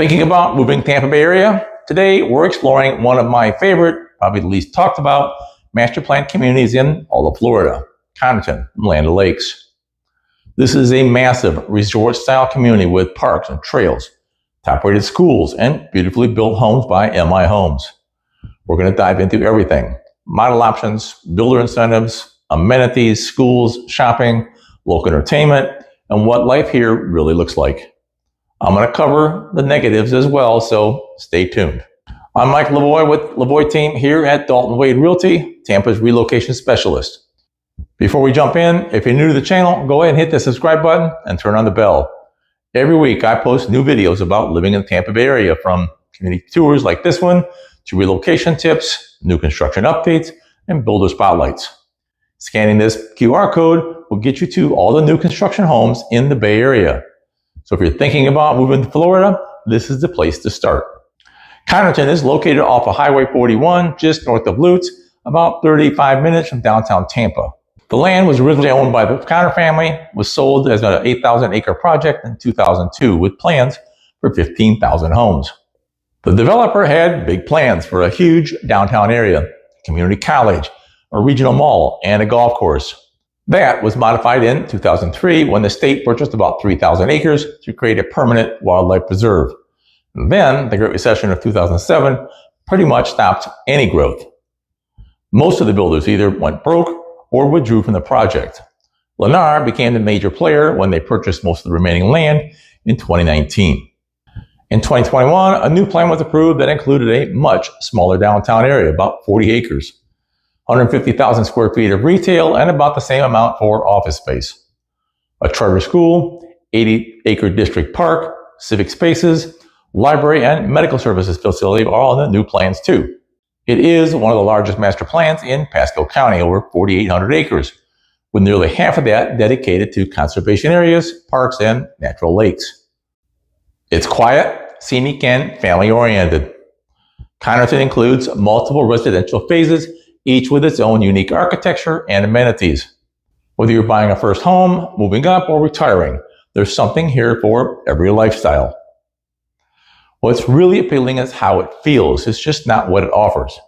Thinking about moving to Tampa Bay area? Today, we're exploring one of my favorite, probably the least talked about, master plan communities in all of Florida, Connerton, Land of Lakes. This is a massive resort-style community with parks and trails, top-rated schools, and beautifully built homes by MI Homes. We're going to dive into everything: model options, builder incentives, amenities, schools, shopping, local entertainment, and what life here really looks like. I'm going to cover the negatives as well, so stay tuned. I'm Mike Lavoie with Lavoie Team here at Dalton Wade Realty, Tampa's relocation specialist. Before we jump in, if you're new to the channel, go ahead and hit the subscribe button and turn on the bell. Every week I post new videos about living in the Tampa Bay area, from community tours like this one to relocation tips, new construction updates, and builder spotlights. Scanning this QR code will get you to all the new construction homes in the Bay Area. So if you're thinking about moving to Florida, this is the place to start. Connerton is located off of Highway 41, just north of Lutz, about 35 minutes from downtown Tampa. The land was originally owned by the Conner family, was sold as an 8,000-acre project in 2002 with plans for 15,000 homes. The developer had big plans for a huge downtown area, community college, a regional mall, and a golf course. That was modified in 2003 when the state purchased about 3,000 acres to create a permanent wildlife preserve. And then the Great Recession of 2007 pretty much stopped any growth. Most of the builders either went broke or withdrew from the project. Lennar became the major player when they purchased most of the remaining land in 2019. In 2021, a new plan was approved that included a much smaller downtown area, about 40 acres. 150,000 square feet of retail and about the same amount for office space. A charter school, 80-acre district park, civic spaces, library, and medical services facility are all in the new plans too. It is one of the largest master plans in Pasco County, over 4,800 acres, with nearly half of that dedicated to conservation areas, parks, and natural lakes. It's quiet, scenic, and family-oriented. Connerton includes multiple residential phases, each with its own unique architecture and amenities. Whether you're buying a first home, moving up, or retiring, there's something here for every lifestyle. What's really appealing is how it feels. It's just not what it offers.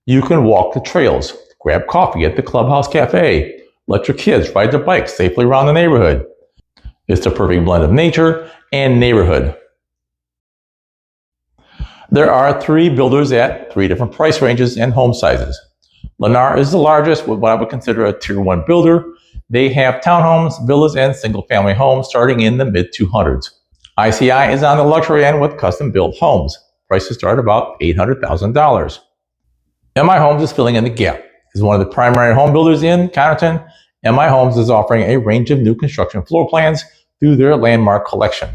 You can walk the trails, grab coffee at the Clubhouse Cafe, let your kids ride their bikes safely around the neighborhood. It's the perfect blend of nature and neighborhood. There are 3 builders at 3 different price ranges and home sizes. Lennar is the largest, with what I would consider a tier 1 builder. They have townhomes, villas, and single-family homes starting in the mid-200s. ICI is on the luxury end with custom-built homes. Prices start about $800,000. MI Homes is filling in the gap. As one of the primary home builders in Connerton, MI Homes is offering a range of new construction floor plans through their landmark collection.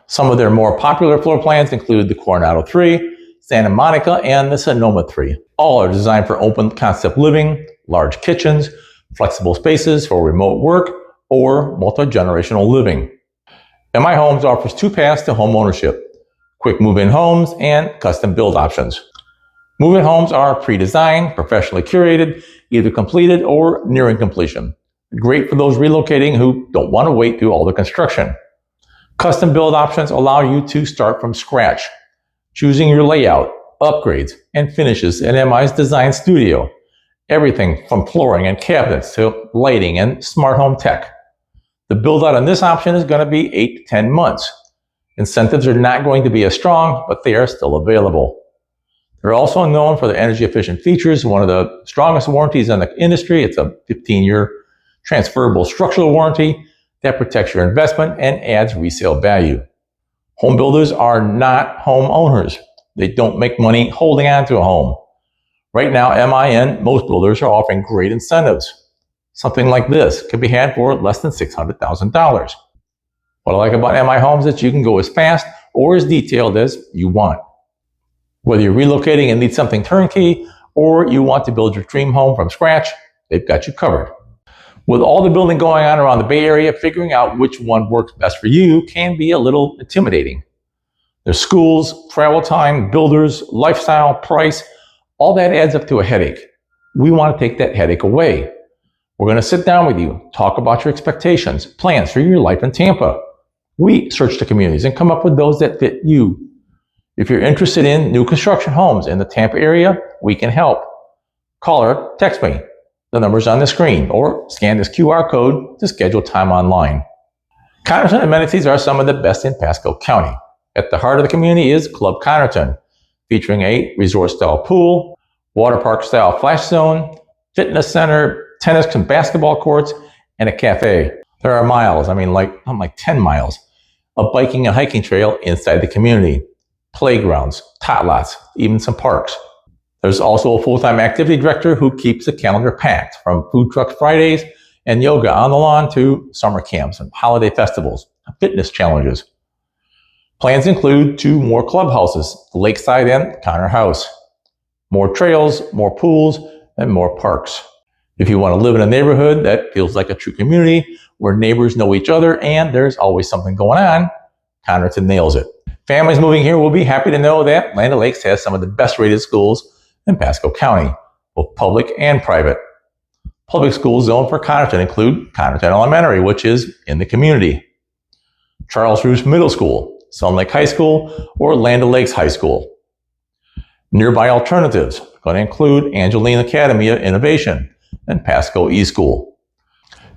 Some of their more popular floor plans include the Coronado 3, Santa Monica, and the Sonoma 3. All are designed for open concept living, large kitchens, flexible spaces for remote work, or multi-generational living. MI Homes offers 2 paths to home ownership: quick move-in homes and custom build options. Move-in homes are pre-designed, professionally curated, either completed or nearing completion. Great for those relocating who don't want to wait through all the construction. Custom build options allow you to start from scratch, choosing your layout, upgrades, and finishes in MI's design studio. Everything from flooring and cabinets to lighting and smart home tech. The build out on this option is going to be 8 to 10 months. Incentives are not going to be as strong, but they are still available. They're also known for their energy efficient features, one of the strongest warranties in the industry. It's a 15-year transferable structural warranty that protects your investment and adds resale value. Home builders are not home owners. They don't make money holding on to a home. Right now, MI and most builders are offering great incentives. Something like this can be had for less than $600,000. What I like about MI Homes is that you can go as fast or as detailed as you want. Whether you're relocating and need something turnkey, or you want to build your dream home from scratch, they've got you covered. With all the building going on around the Bay Area, figuring out which one works best for you can be a little intimidating. There's schools, travel time, builders, lifestyle, price, all that adds up to a headache. We want to take that headache away. We're going to sit down with you, talk about your expectations, plans for your life in Tampa. We search the communities and come up with those that fit you. If you're interested in new construction homes in the Tampa area, we can help. Call or text me. The number's on the screen, or scan this QR code to schedule time online. Connerton amenities are some of the best in Pasco County. At the heart of the community is Club Connerton, featuring a resort-style pool, water park-style flash zone, fitness center, tennis and basketball courts, and a cafe. There are miles, like 10 miles, of biking and hiking trail inside the community. Playgrounds, tot lots, even some parks. There's also a full-time activity director who keeps the calendar packed, from food truck Fridays and yoga on the lawn to summer camps and holiday festivals, fitness challenges. Plans include 2 more clubhouses, the Lakeside and Connor House. More trails, more pools, and more parks. If you want to live in a neighborhood that feels like a true community, where neighbors know each other and there's always something going on, Connerton nails it. Families moving here will be happy to know that Land O'Lakes has some of the best rated schools in Pasco County, both public and private. Public schools zoned for Connerton include Connerton Elementary, which is in the community, Charles Roos Middle School, Sun Lake High School, or Land O'Lakes High School. Nearby alternatives are going to include Angeline Academy of Innovation and Pasco E-School.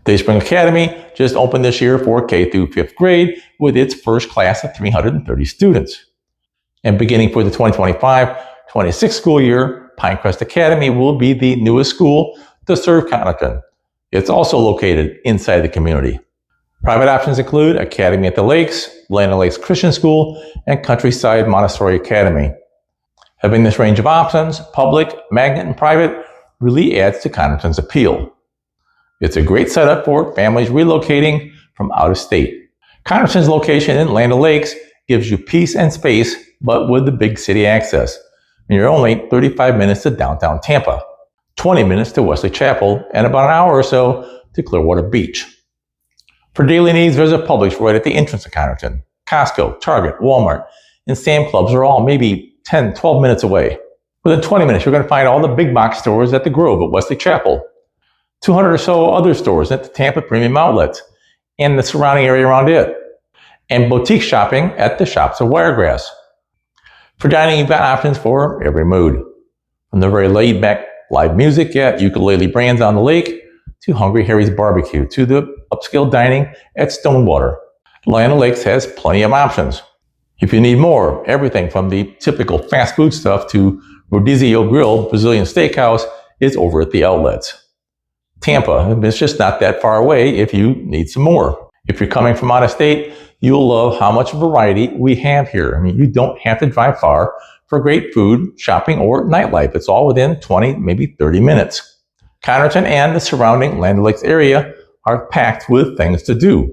Dayspring Academy just opened this year for K through 5th grade with its first class of 330 students. And beginning for the 2025-26 school year, Pinecrest Academy will be the newest school to serve Connerton. It's also located inside the community. Private options include Academy at the Lakes, Land O'Lakes Christian School, and Countryside Montessori Academy. Having this range of options, public, magnet, and private, really adds to Connerton's appeal. It's a great setup for families relocating from out of state. Connerton's location in Land O'Lakes gives you peace and space, but with the big city access. And you're only 35 minutes to downtown Tampa, 20 minutes to Wesley Chapel, and about an hour or so to Clearwater Beach. For daily needs, there's a Publix right at the entrance of Connerton. Costco, Target, Walmart, and Sam Clubs are all maybe 10, 12 minutes away. Within 20 minutes, you're going to find all the big box stores at the Grove at Wesley Chapel, 200 or so other stores at the Tampa Premium Outlets and the surrounding area around it, and boutique shopping at the Shops of Wiregrass. For dining, you've got options for every mood, from the very laid-back live music at Ukulele Brands on the Lake, to Hungry Harry's Barbecue, to the upscale dining at Stonewater. Land O'Lakes has plenty of options. If you need more, everything from the typical fast food stuff to Rodizio Grill Brazilian Steakhouse is over at the outlets. Tampa, it's just not that far away if you need some more. If you're coming from out of state, you'll love how much variety we have here. You don't have to drive far for great food, shopping, or nightlife. It's all within 20, maybe 30 minutes. Connerton and the surrounding Land O'Lakes area are packed with things to do,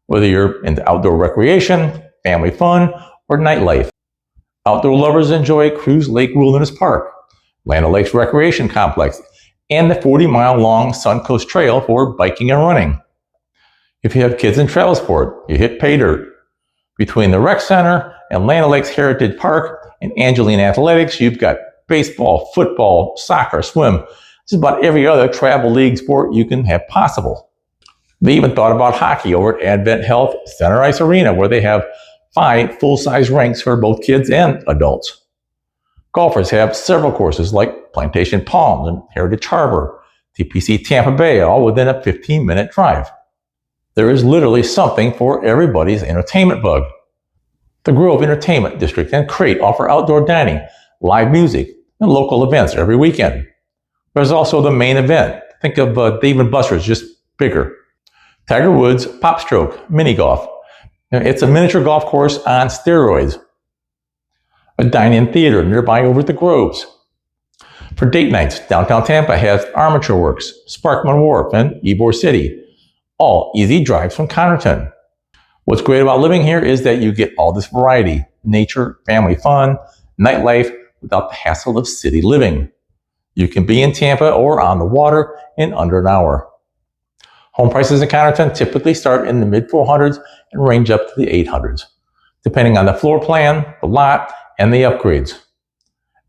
whether you're into outdoor recreation, family fun, or nightlife. Outdoor lovers enjoy Cruise Lake Wilderness Park, Land O'Lakes Recreation Complex, and the 40-mile-long Suncoast Trail for biking and running. If you have kids in travel sport, you hit pay dirt. Between the Rec Center and Land O'Lakes Heritage Park and Angeline Athletics, you've got baseball, football, soccer, swim, just about every other travel league sport you can have possible. They even thought about hockey over at Advent Health Center Ice Arena, where they have 5 full-size rinks for both kids and adults. Golfers have several courses like Plantation Palms and Heritage Harbor, TPC Tampa Bay, all within a 15-minute drive. There is literally something for everybody's entertainment bug. The Grove Entertainment District and Crate offer outdoor dining, live music, and local events every weekend. There's also the main event. Think of Dave & Buster's, just bigger. Tiger Woods Pop Stroke Mini Golf. It's a miniature golf course on steroids. A dine-in theater nearby over at the Groves. For date nights, downtown Tampa has Armature Works, Sparkman Wharf, and Ybor City. All easy drives from Connerton. What's great about living here is that you get all this variety, nature, family fun, nightlife, without the hassle of city living. You can be in Tampa or on the water in under an hour. Home prices in Connerton typically start in the mid-400s and range up to the 800s, depending on the floor plan, the lot, and the upgrades.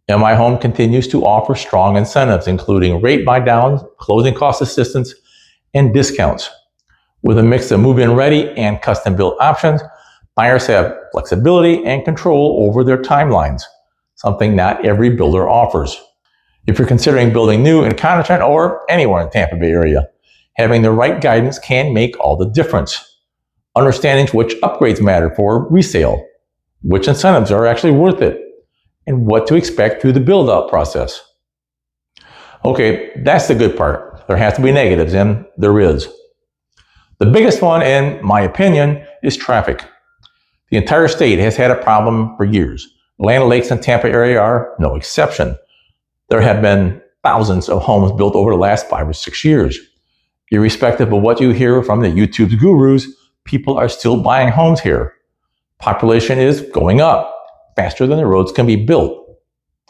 MI Home continues to offer strong incentives, including rate buy-downs, closing cost assistance, and discounts. With a mix of move-in ready and custom-built options, Buyers have flexibility and control over their timelines, something not every builder offers. If you're considering building new in Connerton or anywhere in the Tampa Bay area, having the right guidance can make all the difference. Understanding which upgrades matter for resale, which incentives are actually worth it, and what to expect through the build-out process. Okay, that's the good part. There has to be negatives, and there is. The biggest one, in my opinion, is traffic. The entire state has had a problem for years. Land Lakes and Tampa area are no exception. There have been thousands of homes built over the last 5 or 6 years. Irrespective of what you hear from the YouTube's gurus, people are still buying homes here. Population is going up faster than the roads can be built.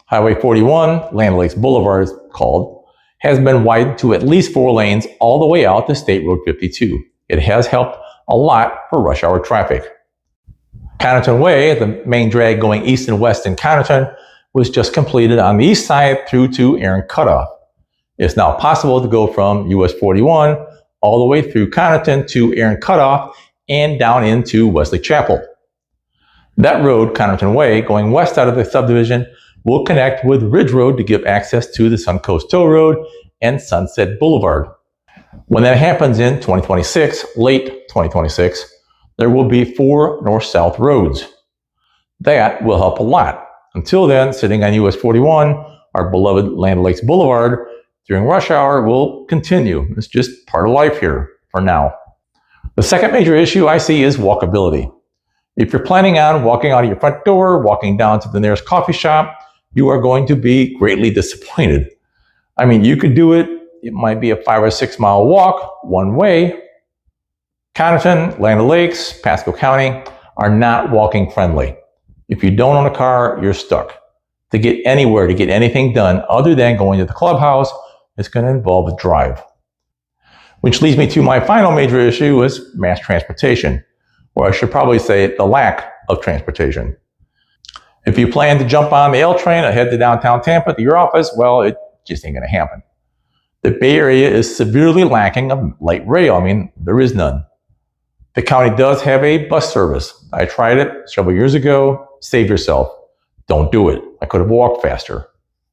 Highway 41, Land Lakes Boulevard is called, has been widened to at least 4 lanes all the way out to State Road 52. It has helped a lot for rush hour traffic. Connerton Way, the main drag going east and west in Connerton, was just completed on the east side through to Aaron Cutoff. It's now possible to go from US 41 all the way through Connerton to Aaron Cutoff and down into Wesley Chapel. That road, Connerton Way, going west out of the subdivision, will connect with Ridge Road to give access to the Suncoast Tow Road and Sunset Boulevard. When that happens in 2026, late 2026, there will be 4 north-south roads. That will help a lot. Until then, sitting on US 41, our beloved Land Lakes Boulevard, during rush hour will continue. It's just part of life here for now. The second major issue I see is walkability. If you're planning on walking out of your front door, walking down to the nearest coffee shop, you are going to be greatly disappointed. I mean, you could do it. It might be a 5 or 6 mile walk one way. Connerton, Land Lakes, Pasco County are not walking friendly. If you don't own a car, you're stuck. To get anywhere, to get anything done other than going to the clubhouse, it's going to involve a drive. Which leads me to my final major issue is mass transportation, or I should probably say the lack of transportation. If you plan to jump on the L train and head to downtown Tampa to your office, well, it just ain't going to happen. The Bay Area is severely lacking of light rail. I mean, there is none. The county does have a bus service. I tried it several years ago. Save yourself. Don't do it. I could have walked faster.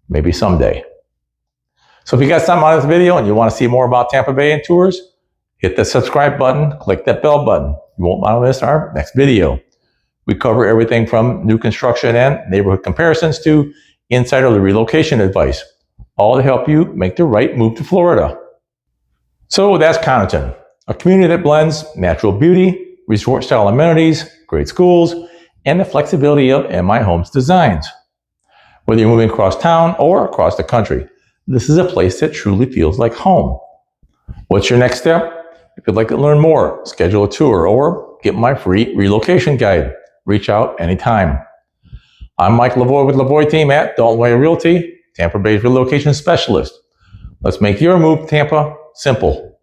Maybe someday. So if you got something out of this video and you want to see more about Tampa Bay and tours, hit the subscribe button, click that bell button. You won't want to miss our next video. We cover everything from new construction and neighborhood comparisons to insider relocation advice, all to help you make the right move to Florida. So that's Connerton, a community that blends natural beauty, resort-style amenities, great schools, and the flexibility of MI Homes designs. Whether you're moving across town or across the country, this is a place that truly feels like home. What's your next step? If you'd like to learn more, schedule a tour, or get my free relocation guide, reach out anytime. I'm Mike Lavoie with Lavoie Team at Dalton Way Realty, Tampa Bay's relocation specialist. Let's make your move to Tampa simple.